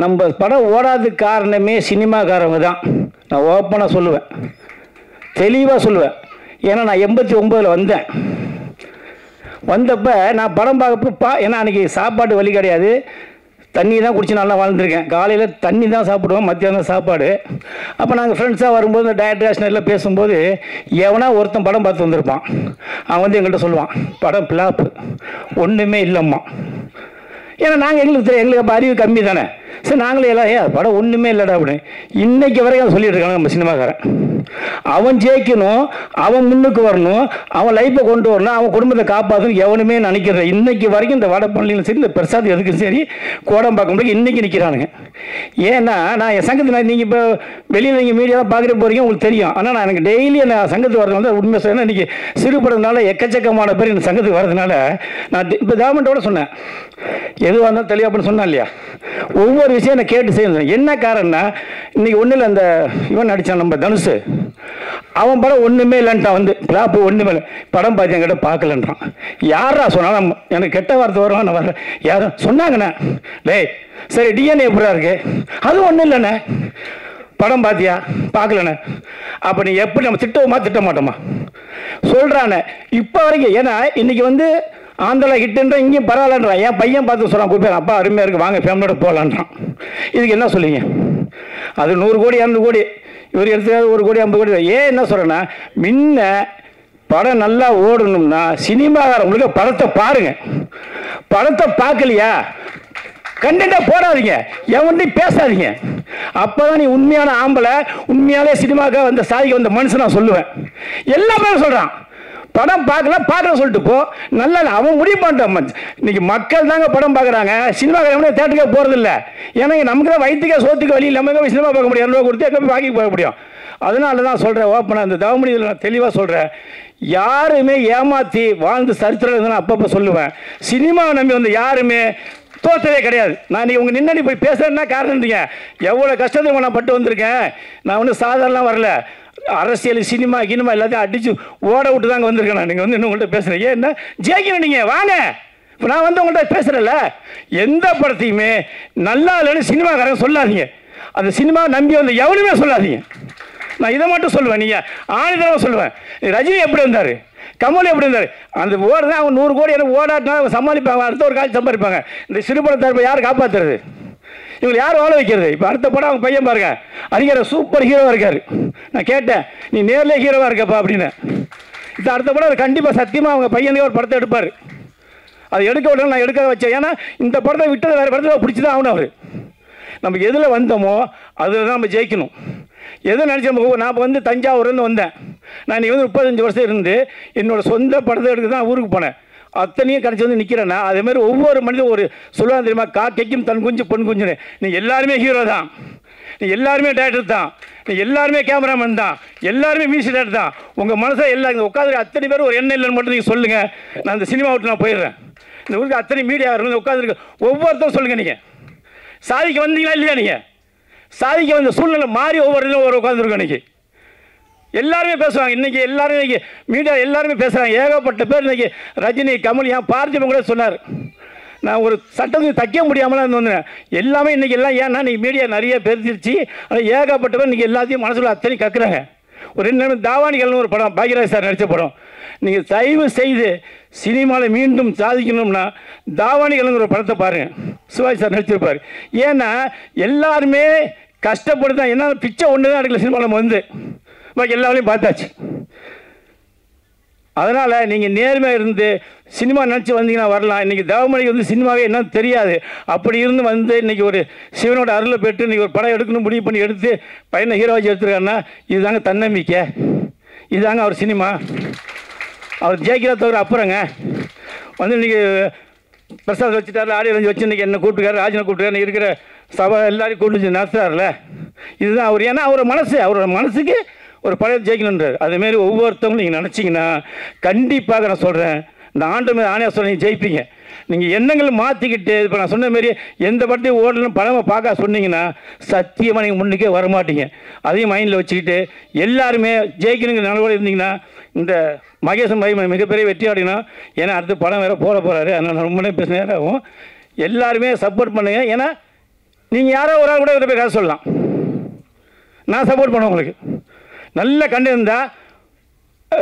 நம்ம படம் ஓடாததுக்கு காரணமே சினிமாக்காரங்க தான். நான் ஓப்பனாக சொல்லுவேன், தெளிவாக சொல்லுவேன். ஏன்னா நான் 89 வந்தேன். வந்தப்போ நான் படம் பார்க்கப்போ ஏன்னா அன்றைக்கி சாப்பாடு வழி கிடையாது, தண்ணி தான் குடிச்சு நல்லா வாழ்ந்துருக்கேன். காலையில் தண்ணி தான் சாப்பிடுவோம், மத்தியானம் சாப்பாடு. அப்போ நாங்கள் ஃப்ரெண்ட்ஸாக வரும்போது இந்த டயட்ரேஷனில் பேசும்போது எவனா ஒருத்தன் படம் பார்த்து வந்திருப்பான். அவன் வந்து எங்கள்கிட்ட சொல்லுவான், படம் பிளாப்பு, ஒன்றுமே இல்லைம்மா. ஏன்னா நாங்கள் எங்களுக்கு அப்போ அறிவு கம்மி தானே. சரி நாங்களே எல்லாம் படம் ஒன்றுமே இல்லைடா அப்படின்னு இன்றைக்கி வரைக்கும் சொல்லிட்டு இருக்காங்க நம்ம சினிமாக்காரன். அவன் ஜெயிக்கணும், அவன் முன்னுக்கு வரணும், அவன் லைஃப்பை கொண்டு வரணும், அவன் குடும்பத்தை காப்பாற்றணும் எவனுமே நினைக்கிறேன். இன்றைக்கி வரைக்கும் இந்த வடப்பள்ளியிலும் சரி, இந்த பிரசாத் எதுக்கும் சரி, கோடம்பாக்கம் முடியும் இன்றைக்கி நிற்கிறானுங்க. ஏன்னா நான் என் சங்கத்தில் நீங்கள் இப்போ வெளியில் நீங்கள் மீடியாவில் பார்க்குற போகிறீங்க, உங்களுக்கு தெரியும். ஆனால் நான் எனக்கு டெய்லி நான் சங்கத்துக்கு வரதுனால உண்மை சொன்னால் இன்றைக்கி சிறுபடுறதுனால எக்கச்சக்கமான பேர் இந்த சங்கத்துக்கு வரதுனால நான் இப்போ கவர்மெண்ட்டோட சொன்னேன், எதுவாக இருந்தாலும் தெளிவாக அப்படின்னு சொன்னேன் இல்லையா. ஒவ்வொரு விஷயம் நான் கேட்டு செய்யணும். என்ன காரணம்னா இன்றைக்கி ஒன்றும் இல்லை, அந்த இவன் நடித்தான் நம்ம தனுஷ், அவன் படம் ஒன்றுமே இல்லைன்ட்டான். வந்து பிளாப்பு ஒன்றுமே இல்லை, படம் பார்த்து என்கிட்ட பார்க்கலன்றான். யாரா சொன்னாலும் எனக்கு கெட்ட வார்த்தை வரும், நான் வரல. யாரும் சொன்னாங்கண்ணே, டேய் சரி டிஎன்ஏ எப்படா இருக்கு, அது ஒன்றும் இல்லைண்ணே, படம் பார்த்தியா பார்க்கலண்ணே. அப்போ நீ எப்படி நம்ம திட்டவுமா திட்ட மாட்டோமா சொல்கிறானே இப்போ வரைக்கும். ஏன்னா இன்றைக்கி வந்து ஆந்திரா ஹிட்டுன்ற இங்கேயும் பரவாயில்லன்றான். என் பையன் பார்த்து சொல்கிறான், கூப்பிட்டு அப்பா அருமையாக இருக்குது, வாங்க ஃபேமிலியோட போகலான்றான். இதுக்கு என்ன சொல்லிங்க? அது 100 கோடி 200 கோடி, இவர் எடுத்து 1 கோடி 50 கோடி. ஏன் என்ன சொல்கிறேன்னா, முன்ன படம் நல்லா ஓடணும்னா சினிமாக்காரங்களுக்கு படத்தை பாருங்கள். படத்தை பார்க்கலையா கண்டென்ட்டாக போடாதீங்க, எவன்ட்டையும் பேசாதீங்க. அப்போ தான் நீ உண்மையான ஆம்பளை, உண்மையாலே சினிமாக்காக வந்த சாதிக்கு வந்த மனுஷன் நான் சொல்லுவேன். எல்லாமே சொல்கிறான், படம் பார்க்கல சொல்லிட்டு போ. நல்லா அவன் முடிவு பண்ணிட்டான். இன்னைக்கு மக்கள் தாங்க படம் பார்க்குறாங்க, சினிமாக்காரங்க தேட்டருக்கே போகிறதில்ல. ஏன்னா நமக்கு தான் வயிற்றுக்கே சோத்துக்கு வழி இல்லாமல் சினிமா பார்க்க முடியும், 2 ரூபா கொடுத்து எங்கே போய் வாங்கி பார்க்க முடியும். அதனால தான் சொல்கிறேன் ஓப்பனாக, இந்த தவமணி இதில் நான் தெளிவாக சொல்கிறேன், யாருமே ஏமாற்றி வாழ்ந்து சரித்திரம் நான் அப்பப்போ சொல்லுவேன். சினிமாவை நம்பி வந்து யாருமே தோற்றதே கிடையாது. நான் நீங்கள் உங்கள் நின்னடி போய் பேசுகிறேன்னா காரணம் இருந்தீங்க, எவ்வளோ கஷ்டத்தை நான் பட்டு வந்திருக்கேன். நான் ஒன்றும் சாதாரணம் வரல, அரசியல் சினிமா எல்லாத்தையும் அடித்து ஓட விட்டு தாங்க வந்திருக்கேன். நீங்கள் வந்து இன்னும் உங்கள்கிட்ட பேசுகிறேன், ஏன்னா ஜெயிக்கணும் நீங்கள் வாங்க. இப்போ நான் வந்து உங்கள்கிட்ட பேசுகிறேன்ல, எந்த படத்தையுமே நல்லா இல்லைன்னு சினிமாக்காரங்க சொல்லாதீங்க. அந்த சினிமா நம்பி வந்து எவனுமே சொல்லாதீங்க. நான் இதை மட்டும் சொல்லுவேன், நீங்கள் ஆணிதரமாக சொல்லுவேன். ரஜினி எப்படி வந்தார், கமல் எப்படி இருந்தார், அந்த ஓடுதான் அவங்க 100 கோடி எனக்கு ஓடாட்டினா அவங்க சமாளிப்பாங்க, அடுத்த ஒரு காட்சி சம்பாதிப்பாங்க. இந்த சிறுபடத்தை யார் காப்பாற்றுறது, இவங்களை யார் வாழ வைக்கிறது? இப்போ அடுத்த படம் அவங்க பையன் பாருங்க, அறிஞர் சூப்பர் ஹீரோவாக இருக்கார். நான் கேட்டேன், நீ நேர்லேயே ஹீரோவாக இருக்கப்பா அப்படின்னு. இது அடுத்த படம் அது கண்டிப்பாக சத்தியமாக அவங்க பையனே ஒரு படத்தை எடுப்பார். அதை எடுக்க விடணும், நான் எடுக்க வச்சேன். ஏன்னா இந்த படத்தை விட்டு வேறு படத்தில் பிடிச்சி தான் ஆகணும். அவர் நம்ம எதில் வந்தோமோ அதில் தான் நம்ம ஜெயிக்கணும். எதை நினச்சோம், நான் வந்து தஞ்சாவூர்லேருந்து வந்தேன். நான் இன்றைக்கி வந்து 35 வருஷம் இருந்து என்னோடய சொந்த படத்தை எடுக்க தான் ஊருக்கு போனேன். அத்தனையும் கிடச்சி வந்து நிற்கிறேன்னா அதேமாதிரி ஒவ்வொரு மனிதன் ஒரு சொல்லுவாங்க தெரியுமா, காக்கைக்கும் தன் குஞ்சு பொன் குஞ்சுன்னு. நீ எல்லாருமே ஹீரோ தான், நீ எல்லாருமே டேரக்டர் தான், நீ எல்லாருமே கேமராமேன் தான், எல்லாருமே மியூசிக் டேரக்டர் தான். உங்கள் மனசை எல்லாம் உட்காந்து அத்தனை பேர் ஒரு எண்ணெய் இல்லைன்னு மட்டும் நீங்கள் சொல்லுங்கள், நான் இந்த சினிமா விட்டு நான் போயிடுறேன். இந்த ஊருக்கு அத்தனை மீடியா உட்காந்துருக்கு, ஒவ்வொருத்தரும் சொல்லுங்கள். நீங்கள் சாதிக்க வந்தீங்களா இல்லையா? நீங்கள் சாதிக்க வந்த சூழ்நிலை மாறி ஒவ்வொரு இதுவும் ஒரு உட்காந்துருக்கோம். இன்றைக்கி எல்லாருமே பேசுவாங்க, இன்றைக்கி எல்லாரும் இன்றைக்கி மீடியா எல்லாருமே பேசுகிறாங்க. ஏகப்பட்ட பேர் இன்றைக்கி ரஜினி கமல் ஏன் பார்த்திபன் கூட சொன்னார், நான் ஒரு சட்டத்தை தைக்க முடியாமல் வந்தேன். எல்லாமே இன்றைக்கி எல்லாம் ஏன்னா இன்றைக்கி மீடியா நிறைய பெருத்திருச்சு. ஆனால் ஏகப்பட்ட பேர் இன்றைக்கி எல்லாத்தையும் மனசில் அத்தனையும் கக்குறாங்க. ஒரு 2 தாவாணிகள்னு ஒரு படம், பாக்யராஜ் சார் நடித்த படம். நீங்கள் தயவு செய்து சினிமாவில் மீண்டும் சாதிக்கணும்னா தாவாணிகள்ங்கிற ஒரு படத்தை பாருங்கள், சிவாஜி சார் நடிச்சிருப்பார். ஏன்னா எல்லாருமே கஷ்டப்பட்டு தான், என்ன பிச்சை ஒன்று தான் எடுக்கல சினிமாவில் நம்ம வந்து பாக்கி எல்லா வேலையும் பார்த்தாச்சு. அதனால் நீங்கள் நேர்மையாக இருந்து சினிமா நினச்சி வந்தீங்கன்னா வரலாம். இன்றைக்கி தேவமணிக்கு வந்து சினிமாவே என்னன்னு தெரியாது, அப்படி இருந்து வந்து இன்றைக்கி ஒரு சிவனோட அருளை பெற்று இன்றைக்கி ஒரு படம் எடுக்கணும் முடிவு பண்ணி எடுத்து பையனை ஹீரோவாச்சு எடுத்துருக்காருன்னா இதுதாங்க தன்னம்பிக்கை, இதுதாங்க அவர் சினிமா. அவர் ஜெயிக்கிற தவிர அப்புறங்க வந்து இன்றைக்கி பிரசாத் வச்சுட்டாரு, ஆடியோ ரஞ்சி வச்சு இன்றைக்கி என்ன கூப்பிட்டுக்காரு, ராஜனை கூப்பிட்டுக்காரு, இருக்கிற சபை எல்லாரையும் கூப்பிட்டு நடத்துறாருல, இதுதான் அவர். ஏன்னா அவரோட மனசுக்கு ஒரு படம் ஜெயிக்கணுன்றார். அதுமாரி ஒவ்வொருத்தவங்களும் நீங்கள் நினச்சிங்கன்னா கண்டிப்பாக நான் சொல்கிறேன், இந்த ஆண்டு மேலே ஆணையாக சொல்ல நீங்கள் ஜெயிப்பீங்க. நீங்கள் எண்ணங்களை மாற்றிக்கிட்டு இப்போ நான் சொன்ன மாரி எந்த படத்தையும் ஓடணும் படமாக பார்க்க சொன்னீங்கன்னா சத்தியமாக நீங்கள் முன்னுக்கே வரமாட்டீங்க. அதையும் மைண்டில் வச்சுக்கிட்டு எல்லாருமே ஜெயிக்கணுங்கிற நிலவோடு இருந்தீங்கன்னா இந்த மகேசன் பாய் மிகப்பெரிய வெற்றி ஆடினா. ஏன்னா அடுத்த படம் வேறு போட போகிறாரு, அதனால் நான் ரொம்ப பேச நேரம் ஆகும். எல்லாருமே சப்போர்ட் பண்ணுங்கள். ஏன்னா நீங்கள் யாரோ ஒரு ஆள் கூட இதில் போய் கதை சொல்லலாம். நான் சப்போர்ட் பண்ணுவேன் உங்களுக்கு. நல்ல கண்டு இருந்தால்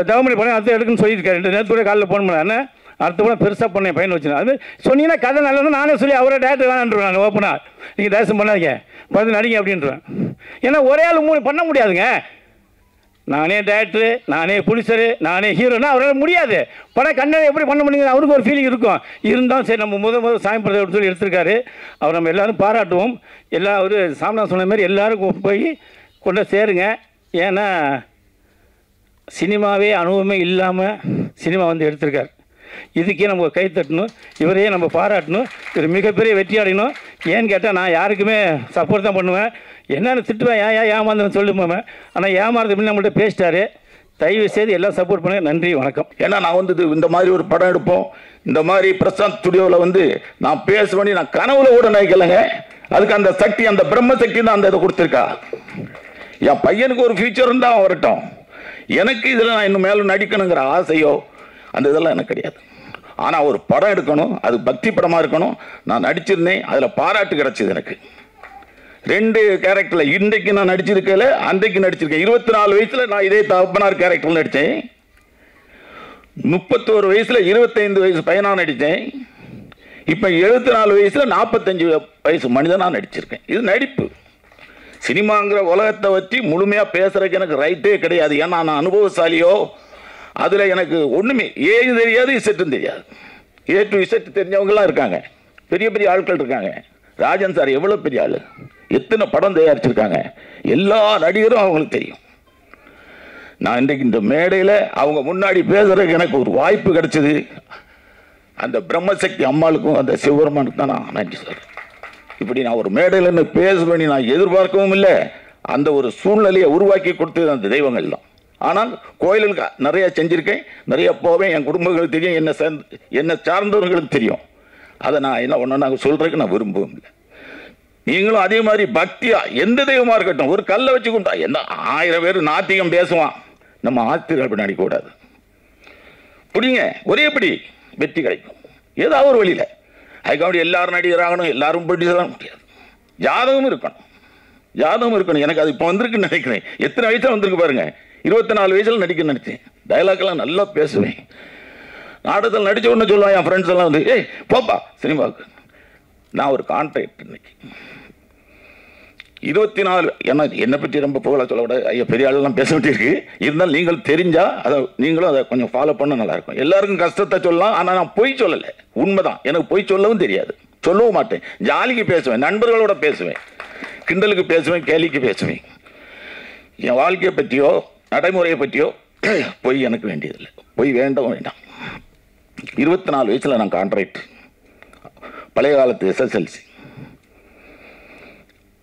தவமணி படம் அடுத்த எடுக்குன்னு சொல்லியிருக்காரு. 2 நேரத்தோட காலையில் ஃபோன் பண்ணாருன்னு அடுத்த படம் பெருசாக பண்ணேன் பையன் வச்சுருந்தேன். அது சொன்னீங்கன்னா கதை நல்லது நானே சொல்லி அவரே டேரக்டர் வேணான்றேன். நான் ஓப்பனாக நீங்கள் டேரக்ஷன் பண்ணாதீங்க, பார்த்து நடிங்க அப்படின்றேன். ஏன்னா ஒரே ஆள் 3 பண்ண முடியாதுங்க. நானே டேரக்டரு, நானே ப்ரொடியூசரு, நானே ஹீரோனா அவரால் முடியாது. படம் கண்ணை எப்படி பண்ண முடியுங்க, அவருக்கு ஒரு ஃபீலிங் இருக்கும். இருந்தாலும் சரி நம்ம முதல் சாமி பிரதர் சொல்லி எடுத்திருக்காரு. அவர் நம்ம எல்லோரும் பாராட்டுவோம். எல்லாம் ஒரு சாமிநாதன் சொன்ன மாதிரி எல்லோரும் போய் கொண்டு சேருங்க. ஏன்னா சினிமாவே அனுபவமே இல்லாமல் சினிமா வந்து எடுத்திருக்கார். இதுக்கே நம்ம கை தட்டணும், இவரையே நம்ம பாராட்டணும். இவர் மிகப்பெரிய வெற்றி அடையணும். ஏன்னு கேட்டால் நான் யாருக்குமே சப்போர்ட் தான் பண்ணுவேன். என்னென்னு திட்டுவேன், ஏன் ஏமாந்தேன்னு சொல்லுவேன். ஆனால் ஏமாறதுக்கு நம்மள்ட்ட பேசிட்டாரு. தயவு செய்து எல்லாம் சப்போர்ட் பண்ணுங்க. நன்றி, வணக்கம். ஏன்னா நான் வந்து இந்த மாதிரி ஒரு படம் எடுப்போம், இந்த மாதிரி பிரசாந்த் ஸ்டுடியோவில் வந்து நான் பேசுவேன், நான் கனவுல கூட நினைக்கலைங்க. அதுக்கு அந்த சக்தி, அந்த பிரம்ம சக்தி தான் அந்த இதை கொடுத்துருக்கா. என் பையனுக்கு ஒரு ஃபியூச்சர் இருந்தால் அவன் வரட்டும். எனக்கு இதில் நான் இன்னும் மேலும் நடிக்கணுங்கிற ஆசையோ அந்த இதெல்லாம் எனக்கு கிடையாது. ஆனால் ஒரு படம் எடுக்கணும், அது பக்தி படமாக இருக்கணும். நான் நடிச்சிருந்தேன், அதில் பாராட்டு கிடைச்சது எனக்கு. 2 கேரக்டரில் இன்றைக்கு நான் நடிச்சிருக்கல, அன்றைக்கு நடிச்சிருக்கேன். 24 வயசில் நான் இதே தகப்பனார் கேரக்டரில் நடித்தேன். 31 வயசில் 25 வயசு பையனாக நடித்தேன். இப்போ 74 வயசில் 45 வயசு மனிதனாக நடிச்சிருக்கேன். இது நடிப்பு. சினிமாங்கிற உலகத்தை வச்சு முழுமையாக பேசுறதுக்கு எனக்கு ரைட்டே கிடையாது. ஏன்னா நான் அனுபவசாலியோ, அதில் எனக்கு ஒன்றுமே ஏது தெரியாது, இசட்டும் தெரியாது. A to Z தெரிஞ்சவங்களாம் இருக்காங்க, பெரிய பெரிய ஆட்கள் இருக்காங்க. ராஜன் சார் எவ்வளோ பெரிய ஆள், எத்தனை படம் தயாரிச்சிருக்காங்க, எல்லா நடிகரும் அவங்களுக்கு தெரியும். நான் இன்றைக்கு இந்த மேடையில் அவங்க முன்னாடி பேசுறதுக்கு எனக்கு ஒரு வாய்ப்பு கிடைச்சது. அந்த பிரம்மசக்தி அம்மாளுக்கும் அந்த சிவபெருமானுக்கு தான் நான் நன்றி சார். இப்படி நான் ஒரு மேடையில் என்ன பேசுவேன் நான் எதிர்பார்க்கவும் இல்லை. அந்த ஒரு சூழ்நிலையை உருவாக்கி கொடுத்தது அந்த தெய்வங்கள் தான். ஆனால் கோயிலுக்கு நிறைய செஞ்சுருக்கேன், நிறைய போவேன். என் குடும்பங்களுக்கு தெரியும், என்னை சார்ந்தவர்களுக்கு தெரியும். அதை நான் என்ன ஒன்று நாங்கள் சொல்கிறதுக்கு நான் விரும்பவும் இல்லை. நீங்களும் அதே மாதிரி பக்தியாக எந்த தெய்வமாக இருக்கட்டும், ஒரு கல்லை வச்சு கொண்டா என்ன 1000 பேர் நாத்திகம் பேசுவான், நம்ம ஆஸ்திரிகள் பின்னாடி கூடாது. பிடிங்க, ஒரே படி வெற்றி கிடைக்கும் ஏதாவது ஒரு வழியில். அதுக்காக எல்லாரும் நடிகராகணும், எல்லாரும் ப்ரொடியூசராக முடியாது. ஜாதகம் இருக்கணும், ஜாதகம் இருக்கணும். எனக்கு அது இப்போ வந்திருக்குன்னு நினைக்கிறேன். எத்தனை வயசில் வந்திருக்கு பாருங்க. 24 வயசில் நடிக்க நினச்சேன். டைலாக்லாம் நல்லா பேசுவேன். நாடகத்தில் நடித்த உடனே சொல்லுவேன் என் ஃப்ரெண்ட்ஸ் எல்லாம் வந்து, ஏய் போப்பா சினிமாவுக்கு. நான் ஒரு கான்ட்ராக்ட் இன்னைக்கு 24 என்னை பற்றி ரொம்ப புகழ சொல்ல விட ஐயா பெரிய ஆளெல்லாம் பேச வேண்டியிருக்கு. இருந்தாலும் நீங்கள் தெரிஞ்சால் அதை நீங்களும் அதை கொஞ்சம் ஃபாலோ பண்ண நல்லாயிருக்கும். எல்லாருக்கும் கஷ்டத்தை சொல்லலாம், ஆனால் நான் பொய் சொல்லலை, உண்மைதான். எனக்கு பொய் சொல்லவும் தெரியாது, சொல்லவும் மாட்டேன். ஜாலிக்கு பேசுவேன், நண்பர்களோட பேசுவேன், கிண்டலுக்கு பேசுவேன், கேலிக்கு பேசுவேன். என் வாழ்க்கையை பற்றியோ நடைமுறையை பற்றியோ பொய் எனக்கு வேண்டியதில்லை, பொய் வேண்டவும் வேண்டாம். 24 வயசில் நான் கான்ட்ராக்ட், பழைய காலத்து SSLC.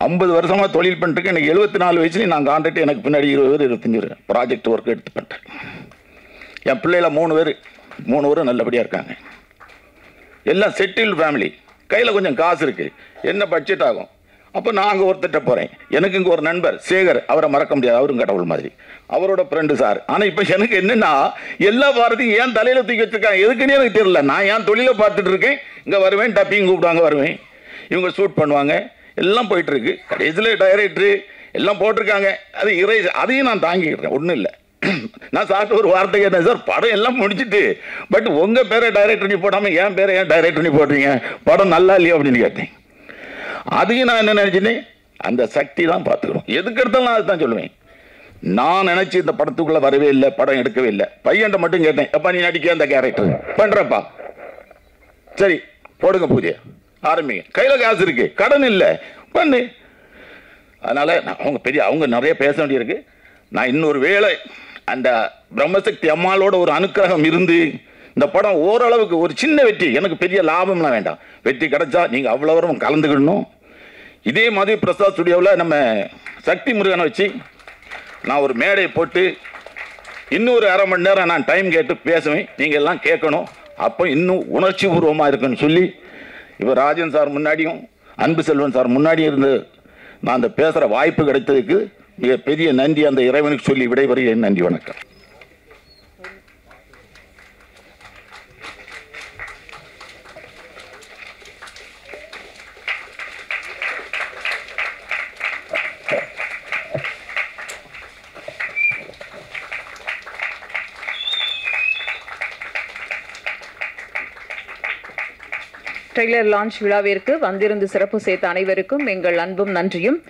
50 வருஷமாக தொழில் பண்ணிட்டு எனக்கு 74 வயசுலேயும் நான் கான்ட்ராக்ட். எனக்கு பின்னாடி 20 பேர் 25 பேர் ப்ராஜெக்ட் ஒர்க் எடுத்து பண்ணிட்டேன். என் பிள்ளைல 3 பேரும் நல்லபடியாக இருக்காங்க. எல்லாம் செட்டில்டு ஃபேமிலி, கையில் கொஞ்சம் காசு இருக்குது, என்ன பட்ஜெட் ஆகும். அப்போ நான் அங்கே ஒருத்தட்ட போகிறேன். எனக்கு இங்கே ஒரு நண்பர் சேகர், அவரை மறக்க முடியாது, அவரும் கடவுள் மாதிரி, அவரோட ஃப்ரெண்டு சார். ஆனால் இப்போ எனக்கு என்னென்னா எல்லா வாரத்தையும் ஏன் தலையில் தூக்கி வச்சுருக்காங்க எதுக்குன்னே எனக்கு தெரியல. நான் ஏன் தொழிலை பார்த்துட்டு இருக்கேன், இங்கே வருவேன், டப்பிங் கூப்பிடுவாங்க, வருவேன், இவங்க ஷூட் பண்ணுவாங்க, எல்லாம் போயிட்டுருக்கு. கடைசியில் டைரக்டரு எல்லாம் போட்டிருக்காங்க. அது அதையும் நான் தாங்கிக்கிறேன், ஒன்றும் இல்லை. நான் சாப்பிட்டு ஒரு வார்த்தை கேட்டேன், சார் படம் எல்லாம் முடிச்சுட்டு பட் உங்கள் பேரை டைரக்டர் நீ போடாமல் என் பேரை ஏன் டைரக்டர் நீ போடுறீங்க, படம் நல்லா இல்லையா அப்படின்னு கேட்டேன். அதையும் நான் என்ன நினச்சினேன், அந்த சக்தி தான் பார்த்துக்கணும். எதுக்கு எடுத்தாலும் நான் அதுதான் சொல்லுவேன். நான் நினச்சி இந்த படத்துக்குள்ளே வரவே இல்லை, படம் எடுக்கவே இல்லை. பையன்ட்ட மட்டும் கேட்டேன், அப்பா நீ நடிக்க அந்த கேரக்டர் பண்ணுறப்பா, சரி போடுங்க பூஜை ஆரம்பிங்க, கையில் காசு இருக்கு, கடன் இல்லை, பண்ணு. அதனால் அவங்க நிறைய பேச வேண்டியிருக்கு. நான் இன்னொரு வேளை அந்த பிரம்மசக்தி அம்மாளோட ஒரு அனுக்கிரகம் இருந்து இந்த படம் ஓரளவுக்கு ஒரு சின்ன வெற்றி, எனக்கு பெரிய லாபம்லாம் வேண்டாம், வெற்றி கிடைச்சா நீங்கள் அவ்வளோ வரும் கலந்துக்கிடணும். இதே மாதிரி பிரசாத் ஸ்டுடியோவில் நம்ம சக்தி முருகனை வச்சு நான் ஒரு மேடை போட்டு இன்னொரு 1/2 மணி நேரம் நான் டைம் கேட்டு பேசுவேன், நீங்கள் எல்லாம் கேட்கணும். அப்போ இன்னும் உணர்ச்சி பூர்வமாக இருக்குன்னு சொல்லி இப்போ ராஜன் சார் முன்னாடியும் அன்பு செல்வன் சார் முன்னாடியும் இருந்து நான் அந்த பேசுகிற வாய்ப்பு கிடைத்ததுக்கு மிக பெரிய நன்றி அந்த இறைவனுக்கு சொல்லி விடைபெறுகிறேன். நன்றி, வணக்கம். ட்ரெய்லர் லான்ச் விழாவிற்கு வந்திருந்து சிறப்பு சேர்த்த அனைவருக்கும் எங்கள் அன்பும் நன்றியும்.